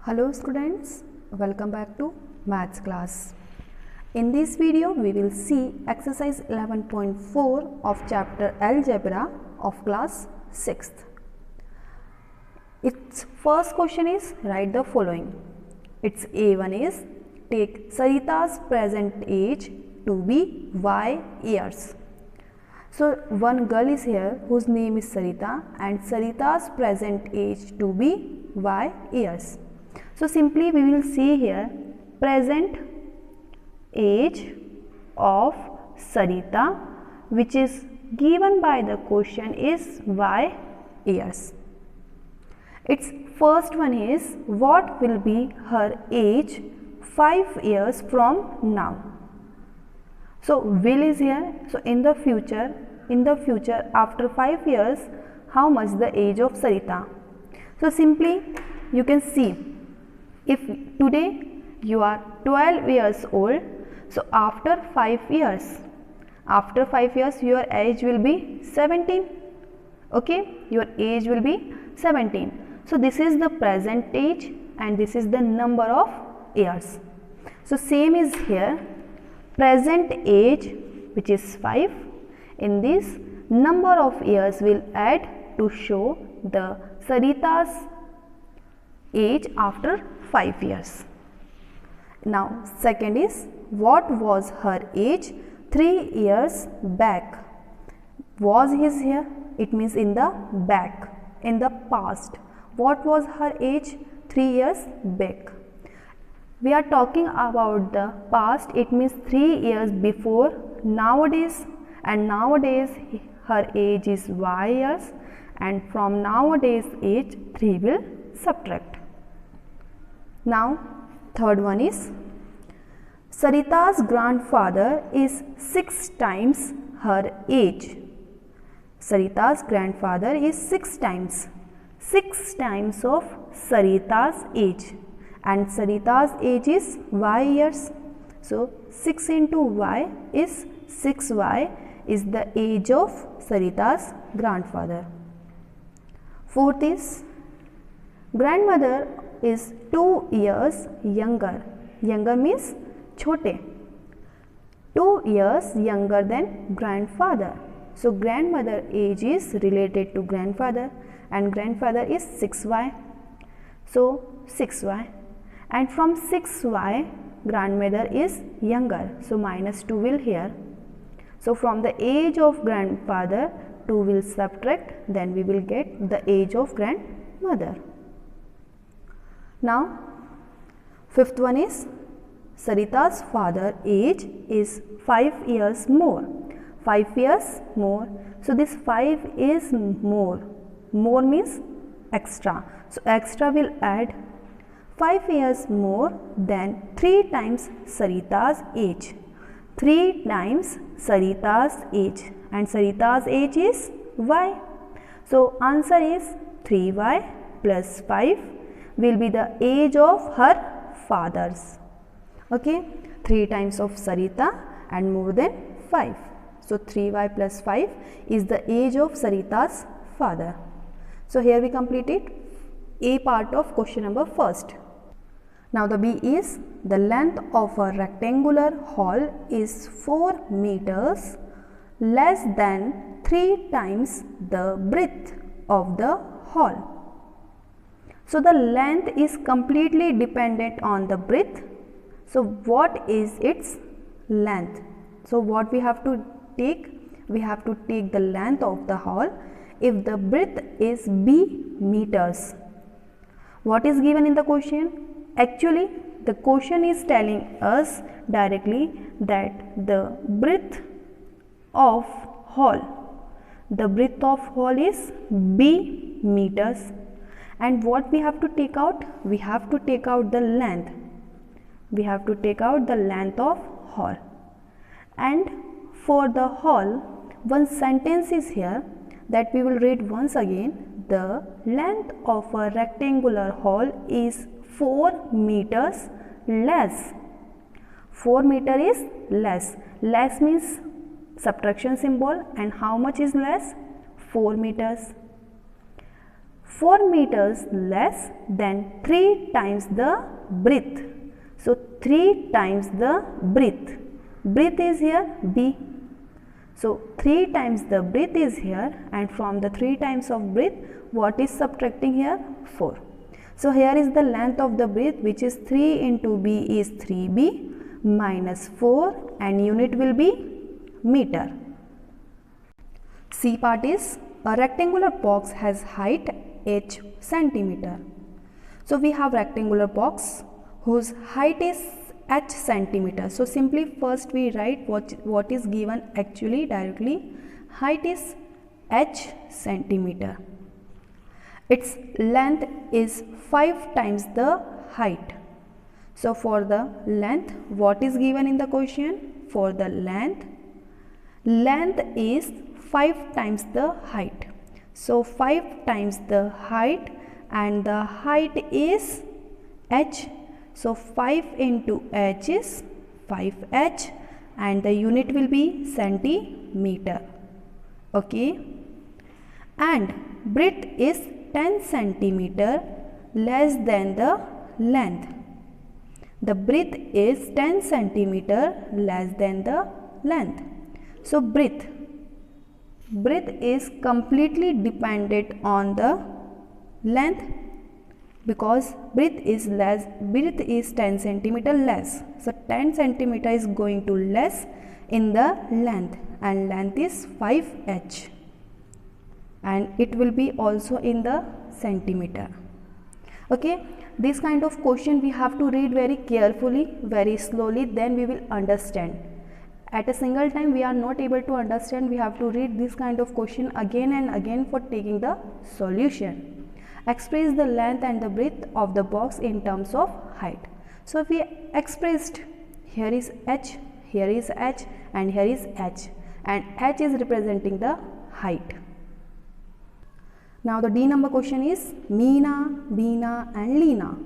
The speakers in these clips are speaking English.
Hello students, welcome back to maths class. In this video we will see exercise 11.4 of chapter algebra of class 6th. Its first question is write the following. Its A1 is take Sarita's present age to be Y years. So one girl is here whose name is Sarita and Sarita's present age to be Y years. So simply we will see here present age of Sarita, which is given by the question is Y years. Its first one is what will be her age 5 years from now. So will is here. So in the future after 5 years, how much the age of Sarita? So simply you can see, if today you are 12 years old, so after 5 years your age will be 17. Okay, your age will be 17. So this is the present age and this is the number of years. So same is here, present age which is 5, in this number of years will add to show the Sarita's age after 5 years. Now second is what was her age 3 years back. Was is here, it means in the back, in the past. What was her age 3 years back? We are talking about the past, it means 3 years before nowadays, and nowadays her age is Y years, and from nowadays age 3 will subtract. Now third one is Sarita's grandfather is 6 times her age. Sarita's grandfather is 6 times of Sarita's age, and Sarita's age is Y years. So 6 into Y is 6Y is the age of Sarita's grandfather. Fourth is grandmother is 2 years younger. Younger means chote. 2 years younger than grandfather. So grandmother age is related to grandfather and grandfather is 6Y. So 6Y, and from 6Y grandmother is younger. So minus 2 will here. So from the age of grandfather 2 will subtract, then we will get the age of grandmother. Now fifth one is Sarita's father age is 5 years more. 5 years more. So this 5 is more. More means extra. So extra will add 5 years more than 3 times Sarita's age. 3 times Sarita's age, and Sarita's age is Y. So answer is 3Y plus 5 will be the age of her fathers. Okay, 3 times of Sarita and more than 5. So 3Y plus 5 is the age of Sarita's father. So here we completed A part of question number first. Now the B is the length of a rectangular hall is 4 meters less than 3 times the breadth of the hall. So the length is completely dependent on the breadth. So what is its length? So what we have to take? We have to take the length of the hall if the breadth is B meters. What is given in the question? Actually the question is telling us directly that the breadth of hall is B meters. And what we have to take out? We have to take out the length. We have to take out the length of hall. And for the hall, one sentence is here that we will read once again. The length of a rectangular hall is 4 meters less. 4 meter is less. Less means subtraction symbol, and how much is less? 4 meters. 4 meters less than 3 times the breadth. So 3 times the breadth. Breadth is here B. So 3 times the breadth is here, and from the 3 times of breadth, what is subtracting here? 4. So here is the length of the breadth, which is 3 into B is 3B minus 4, and unit will be meter. C part is a rectangular box has height h centimeter. So we have rectangular box whose height is h centimeter. So simply first we write what is given actually directly. Height is h centimeter. Its length is 5 times the height. So for the length, what is given in the question? For the length is 5 times the height. So 5 times the height, and the height is h. So 5 into h is 5h, and the unit will be centimeter. Okay. And breadth is 10 centimeter less than the length. The breadth is 10 centimeter less than the length. So breadth is completely dependent on the length, because breadth is 10 centimeter less. So 10 centimeter is going to less in the length, and length is 5h, and it will be also in the centimeter. Okay, this kind of question we have to read very carefully, very slowly, then we will understand. At a single time we are not able to understand. We have to read this kind of question again and again for taking the solution. Express the length and the breadth of the box in terms of height. So we expressed, here is h, here is h, and here is h, and h is representing the height. Now the D number question is Meena, Beena and Leena.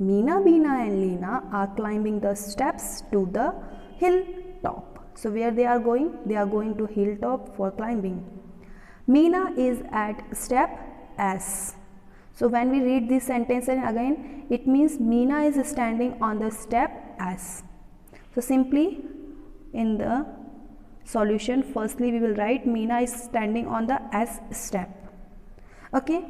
Meena, Beena and Leena are climbing the steps to the hill top. So where they are going? They are going to hilltop for climbing. Meena is at step S. So when we read this sentence again, it means Meena is standing on the step S. So simply in the solution, firstly we will write Meena is standing on the S step. Okay.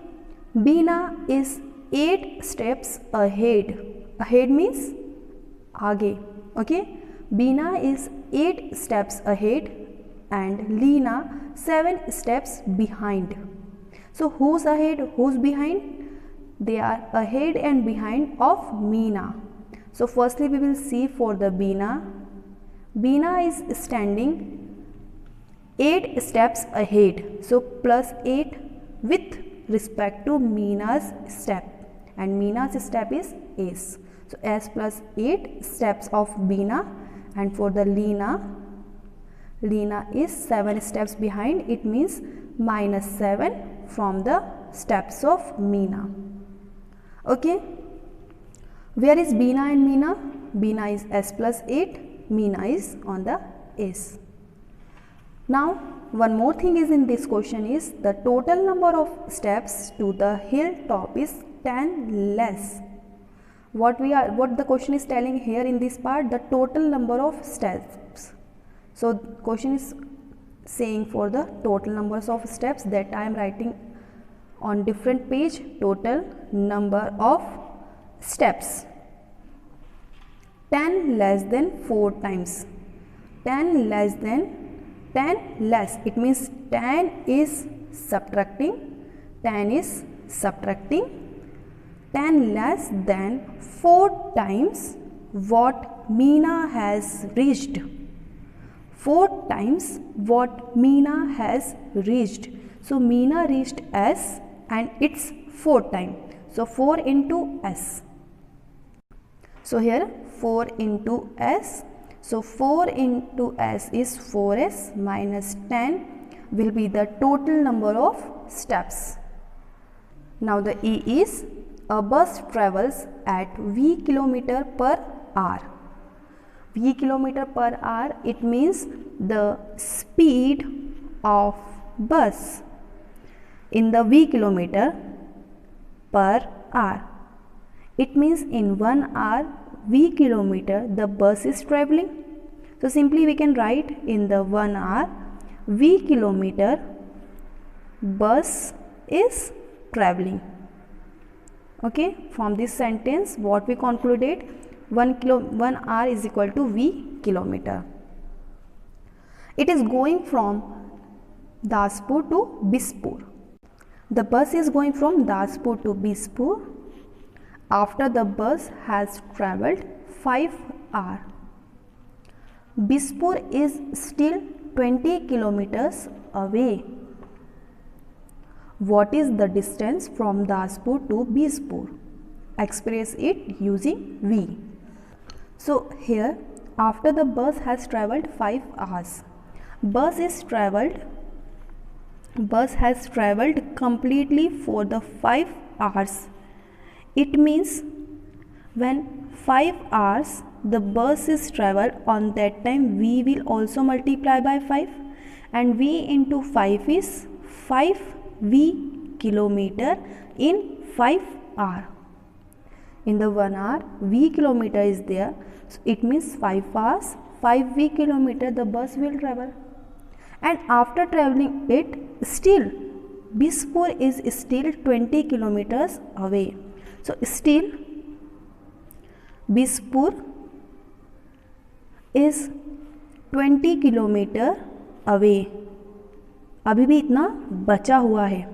Beena is 8 steps ahead. Ahead means आगे. Okay. Beena is 8 steps ahead and Leena 7 steps behind. So who's ahead, who's behind? They are ahead and behind of Meena. So firstly we will see for the Beena. Beena is standing 8 steps ahead. So plus 8 with respect to Meena's step, and Meena's step is S. So S plus 8 steps of Beena. And for the Leena is 7 steps behind. It means minus 7 from the steps of Meena. Okay. Where is Beena and Meena? Beena is S plus 8. Meena is on the S. Now one more thing is in this question is the total number of steps to the hilltop is 10 less. What the question is telling here in this part, the total number of steps. So question is saying for the total numbers of steps, that I am writing on different page, total number of steps. 10 less than 4 times. 10 less than 10 less. It means 10 is subtracting. 10 is subtracting. 10 less than 4 times what Meena has reached. 4 times what Meena has reached. So Meena reached S and it's 4 times. So 4 into S. So here 4 into S. So 4 into S is 4S minus 10 will be the total number of steps. Now the E is a bus travels at V km per hour. V km per hour, it means the speed of bus. In the V kilometer, per hour. It means in 1 hour V kilometer the bus is traveling. So simply we can write in the 1 hour V kilometer bus is traveling. Okay, from this sentence what we concluded, 1 hour is equal to V kilometer. It is going from Daspur to Bispur. The bus is going from Daspur to Bispur after the bus has travelled 5 hours. Bispur is still 20 kilometers away. What is the distance from Daspur to Bispur? Express it using V. So here, after the bus has travelled 5 hours, bus has travelled completely for the 5 hours. It means when 5 hours the bus is travelled, on that time V will also multiply by 5, and V into 5 is 5 V kilometer in 5 hours. In the 1 hour V kilometer is there, so it means 5 hours 5 V kilometer the bus will travel. And after travelling it, still Bispur is still 20 kilometers away. So still Bispur is 20 kilometre away, अभी भी इतना बचा हुआ है.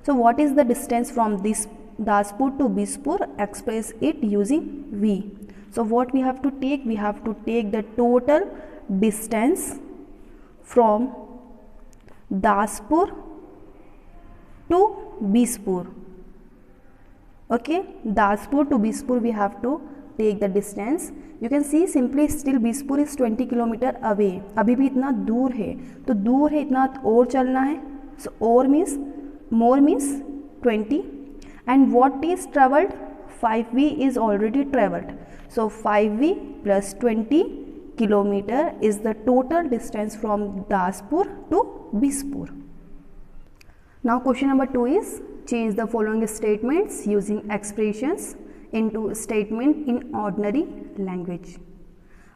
So what is the distance from this Daspur to Bispur? Express it using V. So what we have to take? We have to take the total distance from Daspur to Bispur. Okay, Daspur to Bispur we have to take the distance. You can see simply still Bispur is 20 kilometre away, अभी भी इतना दूर है, तो दूर है इतना और चलना है. So और means more means 20, and what is travelled? 5V is already travelled. So 5V plus 20 kilometer is the total distance from Daspur to Bispur. Now question number 2 is change the following statements using expressions into statement in ordinary language.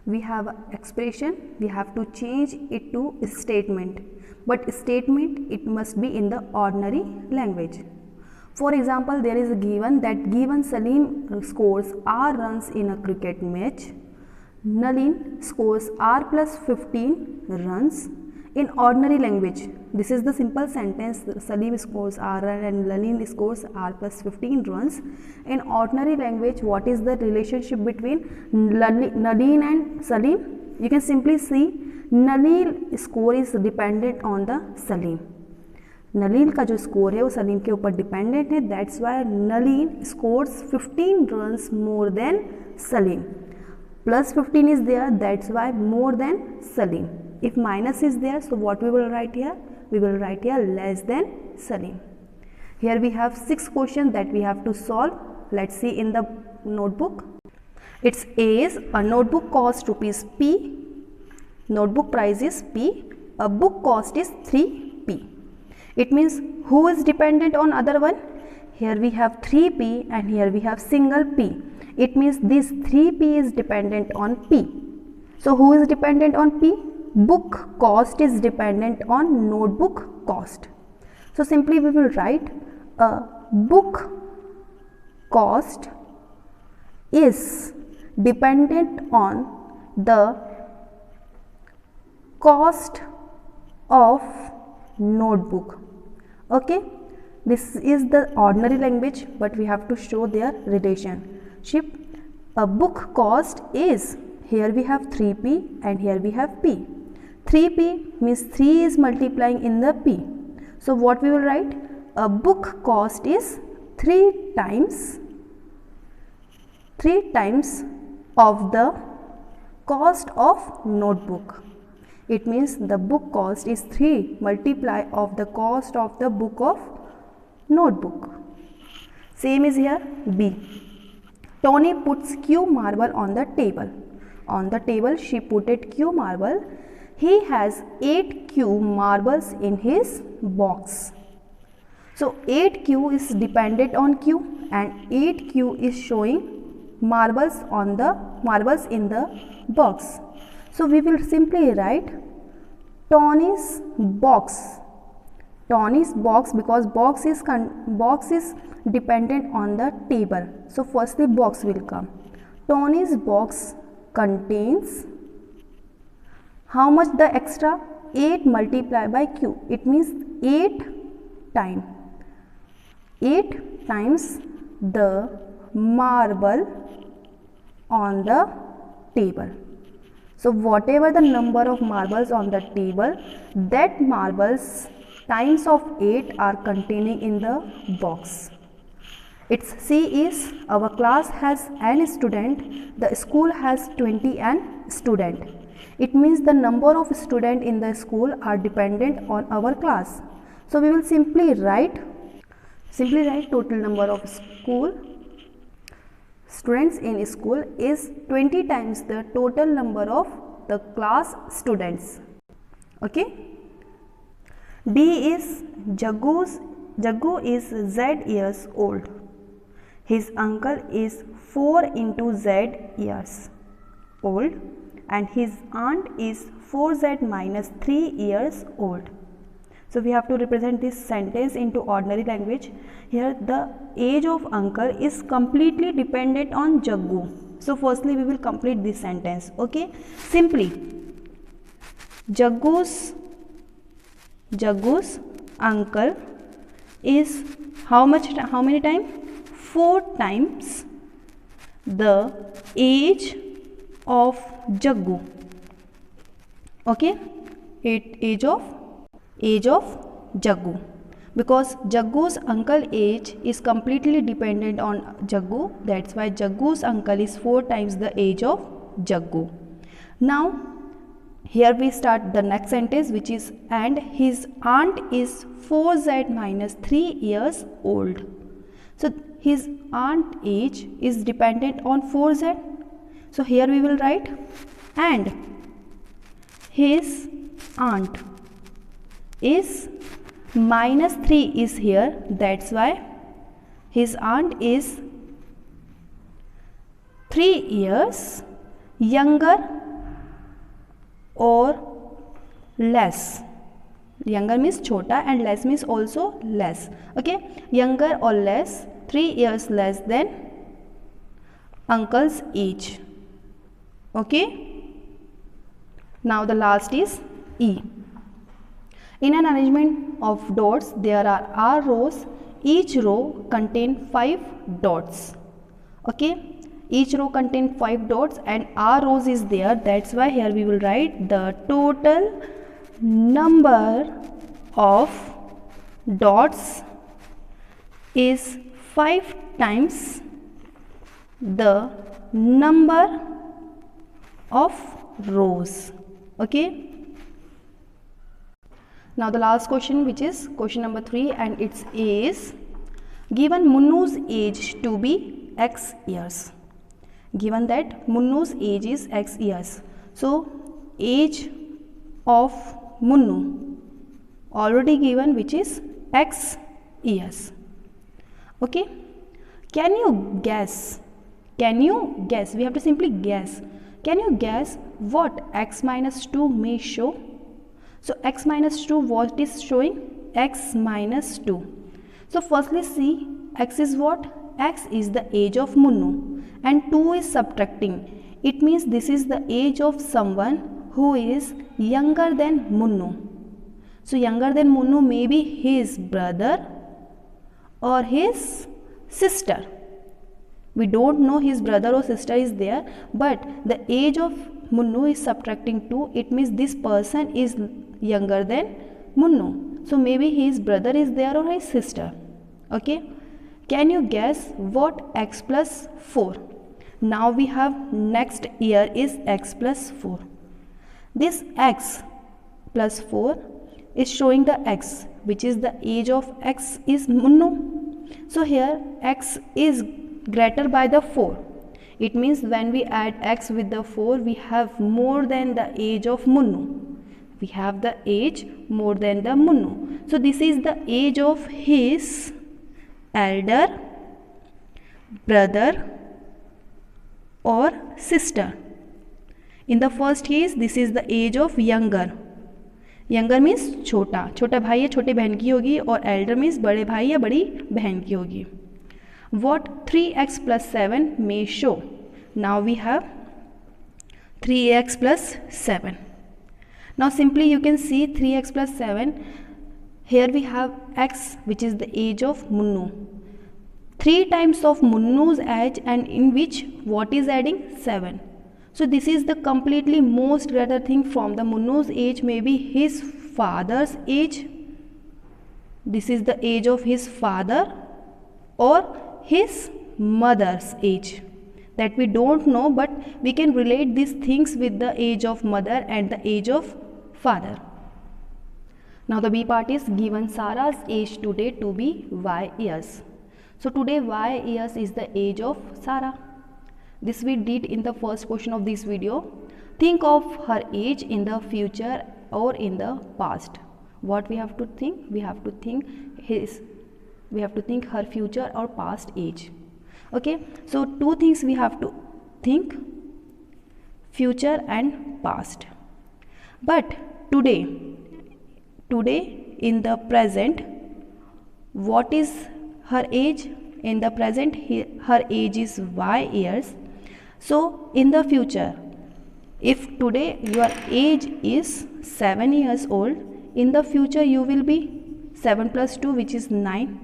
We have expression, we have to change it to statement, but statement it must be in the ordinary language. For example, there is a given that given Salim scores R runs in a cricket match, Nalin scores R plus 15 runs. In ordinary language, this is the simple sentence, Salim scores R and Nalin scores R plus 15 runs. In ordinary language, what is the relationship between Nalin and Salim? You can simply see Nalin score is dependent on the Salim. Nalin का जो score है वो सलीम के ऊपर dependent है, that's why Nalin scores 15 runs more than Salim. Plus 15 is there, that's why more than Salim. If minus is there, so what we will write here? We will write here less than Salim. Here we have 6 questions that we have to solve. Let's see in the notebook. Its A is a notebook cost rupees P. Notebook price is P. A book cost is 3P. It means who is dependent on other one? Here we have 3P and here we have single P. It means this 3P is dependent on P. So who is dependent on P? Book cost is dependent on notebook cost. So simply we will write a book cost is dependent on the cost of notebook. Okay, this is the ordinary language, but we have to show their relationship. A book cost is, here we have 3P and here we have P. 3P means 3 is multiplying in the P. So what we will write? A book cost is 3 times of the cost of notebook. It means the book cost is 3 multiply of the cost of the book of notebook. Same is here B. Tony puts Q marble on the table. On the table she put it Q marble. He has 8 Q marbles in his box. So 8Q is dependent on Q and 8Q is showing marbles in the box. So we will simply write Tony's box. Tony's box, because box is dependent on the table. So firstly box will come. Tony's box contains how much the extra? 8 multiplied by Q. It means 8 times the marble on the table. So whatever the number of marbles on the table, that marbles times of 8 are containing in the box. Its C is our class has n student, the school has 20 n student. It means the number of students in the school are dependent on our class. So we will simply write total number of students in school is 20 times the total number of the class students. Okay. D is Jaggu is Z years old. His uncle is 4 into Z years old and his aunt is 4Z minus 3 years old. So we have to represent this sentence into ordinary language. Here the age of uncle is completely dependent on Jaggu. So firstly we will complete this sentence. Okay, simply Jaggu's uncle is how many times? 4 times the age of Jaggu. Okay, age of Jaggu, because Jaggu's uncle age is completely dependent on Jaggu. That's why Jaggu's uncle is 4 times the age of Jaggu. Now here we start the next sentence, which is and his aunt is 4Z minus 3 years old. So his aunt age is dependent on 4Z. So here we will write and his aunt is minus 3 is here. That's why his aunt is 3 years younger or less. Younger means chota and less means also less. Okay, younger or less, 3 years less than uncle's age. Okay, now the last is E. In an arrangement of dots, there are R rows. Each row contains 5 dots. Okay, each row contains 5 dots and R rows is there. That's why here we will write the total number of dots is 5 times the number of rows. Okay. Now the last question, which is question number 3, and its is given Munnu's age to be X years. Given that Munnu's age is X years. So age of Munnu already given, which is X years. Okay. Can you guess? We have to simply guess. Can you guess what X minus 2 may show? So X minus 2, what is showing? X minus 2. So firstly see, X is what? X is the age of Munnu and 2 is subtracting. It means this is the age of someone who is younger than Munnu. So younger than Munnu may be his brother or his sister. We don't know his brother or sister is there, but the age of Munnu is subtracting 2. It means this person is younger than Munnu. So maybe his brother is there or his sister. Okay. Can you guess what X plus 4? Now we have next year is X plus 4. This X plus 4 is showing the X, which is the age of X is Munnu. So here X is greater by the 4. It means when we add X with the 4, we have more than the age of Munnu. we have the age more than the Munnu. So this is the age of his elder brother or sister. In the first case, this is the age of younger. Younger means छोटा, छोटा भाई या छोटी बहन की होगी, और Elder means बड़े भाई या बड़ी बहन की होगी. What 3x plus 7 may show? Now we have 3x plus 7. Now simply you can see 3x plus 7. Here we have x, which is the age of Munnu. 3 times of Munnu's age, and in which what is adding? 7. So this is the completely most greater thing from the Munnu's age, maybe his father's age. This is the age of his father or his mother's age. That we don't know, but we can relate these things with the age of mother and the age of father. Now the B part is given Sarah's age today to be Y years. So today Y years is the age of Sarah. This we did in the first question of this video. Think of her age in the future or in the past. What we have to think? We have to think her future or past age. Okay, so two things we have to think, future and past. But today in the present, what is her age? In the present, her age is Y years. So in the future, if today your age is 7 years old, in the future you will be 7 plus 2, which is 9,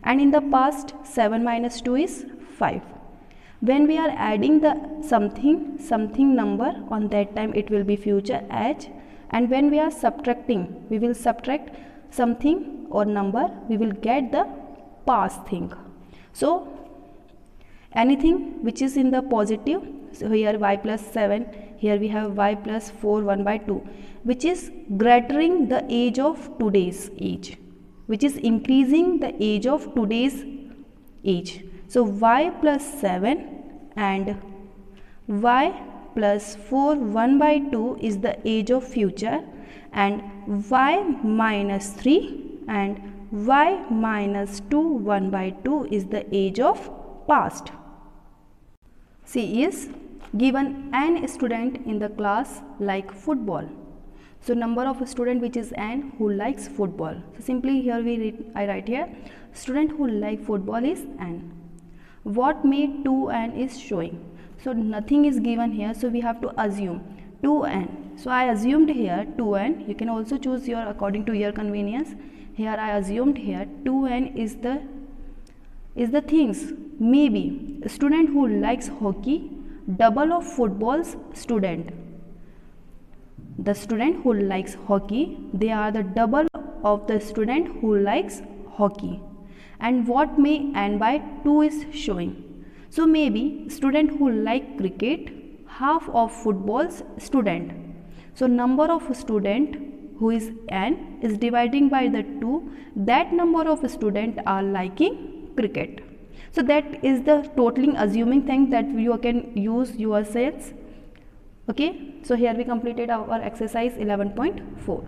and in the past 7 minus 2 is 5. When we are adding the something number, on that time it will be future age, and when we are subtracting, we will subtract something or number, we will get the past thing. So anything which is in the positive, so here y plus 7, here we have y plus 4 1 by 2, which is greatering the age of today's age, which is increasing the age of today's age. So y plus 7 and y plus 4 1 by 2 is the age of future, and y minus 3 and y minus 2 1 by 2 is the age of past. C is given n student in the class like football. So number of student which is n who likes football. So simply here I write here student who like football is n. What may 2n is showing? So nothing is given here, so we have to assume 2n. So I assumed here 2n. You can also choose your according to your convenience. Here I assumed here 2n is the things. Maybe a student who likes hockey, double of football's student. The student who likes hockey, they are the double of the student who likes hockey. And what may n by 2 is showing? So maybe student who like cricket, half of football's student. So number of student who is n is dividing by the 2, that number of student are liking cricket. So that is the totaling assuming thing that you can use yourselves. Okay, so here we completed our exercise 11.4.